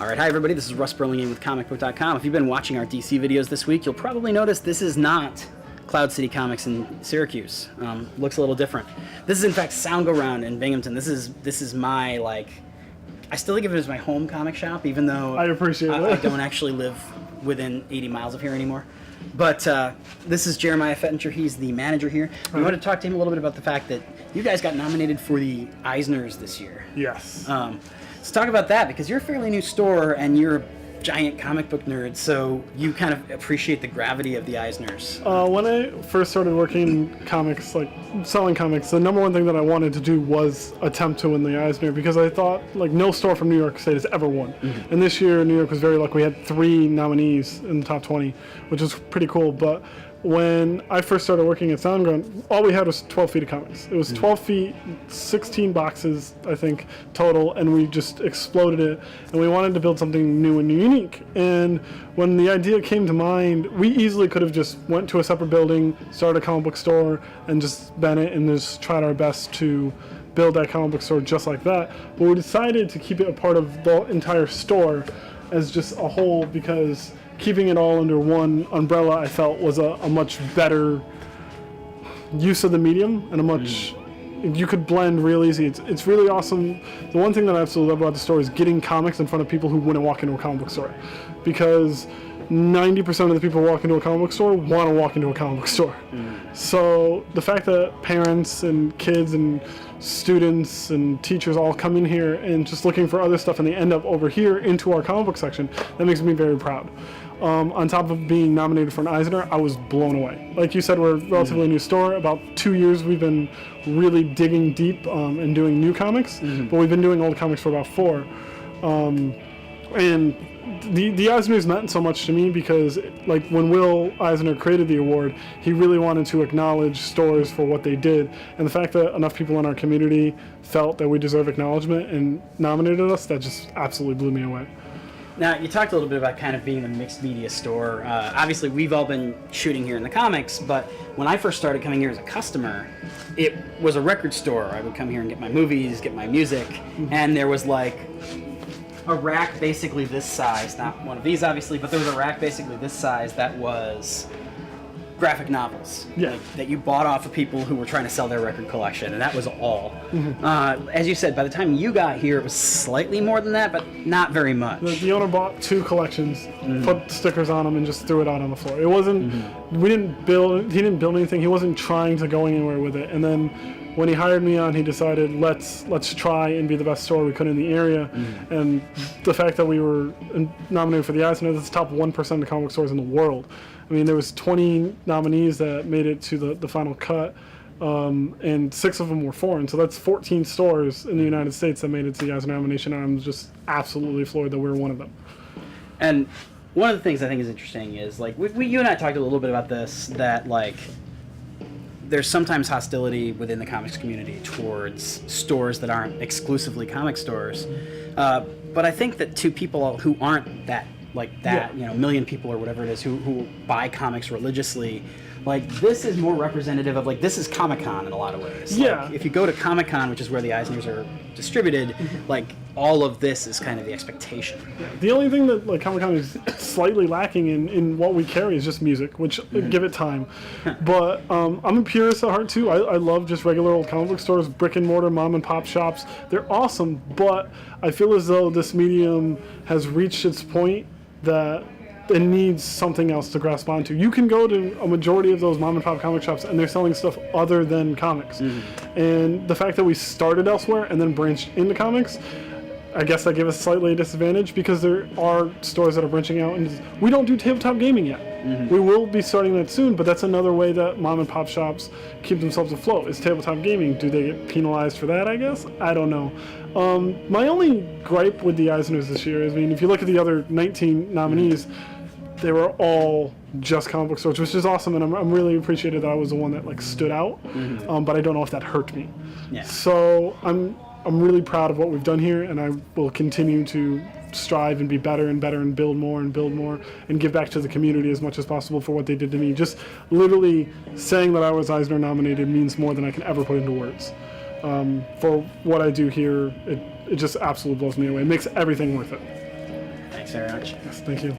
Alright, hi everybody, this is Russ Burlingame with comicbook.com. If you've been watching our DC videos this week, you'll probably notice this is not Cloud City Comics in Syracuse. Looks a little different. This is in fact Sound Go Round in Binghamton. This is my, I still think of it as my home comic shop, even though I appreciate it. I don't actually live within 80 miles of here anymore. But this is Jeremiah Fettinger. He's the manager here. We want to talk to him a little bit about the fact that you guys got nominated for the Eisners this year. Yes. Let's talk about that, because you're a fairly new store and you're a giant comic book nerd, so you kind of appreciate the gravity of the Eisners. When I first started working in comics, selling comics, the number one thing that I wanted to do was attempt to win the Eisner, because I thought no store from New York State has ever won. Mm-hmm. And this year New York was very lucky. We had 3 nominees in the top 20, which is pretty cool. But when I first started working at Soundground, all we had was 12 feet of comics. It was 12 feet, 16 boxes, I think, total, and we just exploded it. And we wanted to build something new and unique. And when the idea came to mind, we easily could have just went to a separate building, started a comic book store, and just been it and just tried our best to build that comic book store just like that. But we decided to keep it a part of the entire store as just a whole, because keeping it all under one umbrella, I felt, was a much better use of the medium, and a much you could blend real easy. It's really awesome. The one thing that I absolutely love about the store is getting comics in front of people who wouldn't walk into a comic book store, because 90% of the people who walk into a comic book store want to walk into a comic book store. So the fact that parents and kids and students and teachers all come in here and just looking for other stuff, and they end up over here into our comic book section, that makes me very proud. On top of being nominated for an Eisner, I was blown away. Like you said, we're a relatively new store. About 2 years we've been really digging deep and doing new comics, but we've been doing old comics for about 4. And the Eisners meant so much to me, because when Will Eisner created the award, he really wanted to acknowledge stores for what they did. And the fact that enough people in our community felt that we deserve acknowledgement and nominated us, that just absolutely blew me away. Now, you talked a little bit about kind of being a mixed media store. Obviously, we've all been shooting here in the comics, but when I first started coming here as a customer, it was a record store. I would come here and get my movies, get my music, and there was a rack basically this size, not one of these obviously, but there was a rack basically this size that was graphic novels that you bought off of people who were trying to sell their record collection, and that was all. As you said, by the time you got here, it was slightly more than that, but not very much. The owner bought 2 collections, put stickers on them, and just threw it out on the floor. It wasn't, he didn't build anything. He wasn't trying to go anywhere with it. And then when he hired me on, he decided, let's try and be the best store we could in the area. And the fact that we were nominated for the Eisner, that's the top 1% of the comic stores in the world. I mean, there was 20 nominees that made it to the final cut, and 6 of them were foreign. So that's 14 stores in the United States that made it to the Eisner nomination, and I'm just absolutely floored that we were one of them. And one of the things I think is interesting is, you and I talked a little bit about this, that, there's sometimes hostility within the comics community towards stores that aren't exclusively comic stores. But I think that to people who aren't that, million people or whatever it is who buy comics religiously, this is more representative of, this is Comic-Con in a lot of ways. If you go to Comic-Con, which is where the Eisners are distributed, all of this is kind of the expectation. The only thing that Comic-Con is slightly lacking in what we carry is just music, which give it time. But I'm a purist at heart too. I love just regular old comic book stores, brick and mortar, mom and pop shops. They're awesome, but I feel as though this medium has reached its point that it needs something else to grasp onto. You can go to a majority of those mom and pop comic shops and they're selling stuff other than comics. And the fact that we started elsewhere and then branched into comics, I guess that gave us slightly a disadvantage, because there are stores that are branching out, and we don't do tabletop gaming yet. We will be starting that soon, but that's another way that mom and pop shops keep themselves afloat, is tabletop gaming. Do they get penalized for that, I guess? I don't know. My only gripe with the Eisners this year is, if you look at the other 19 nominees, they were all just comic book stores, which is awesome, and I'm really appreciated that I was the one that stood out, but I don't know if that hurt me. So I'm really proud of what we've done here, and I will continue to strive and be better and better and build more and give back to the community as much as possible for what they did to me. Just literally saying that I was Eisner nominated means more than I can ever put into words. For what I do here, it just absolutely blows me away. It makes everything worth it. Thanks very much. Yes, thank you.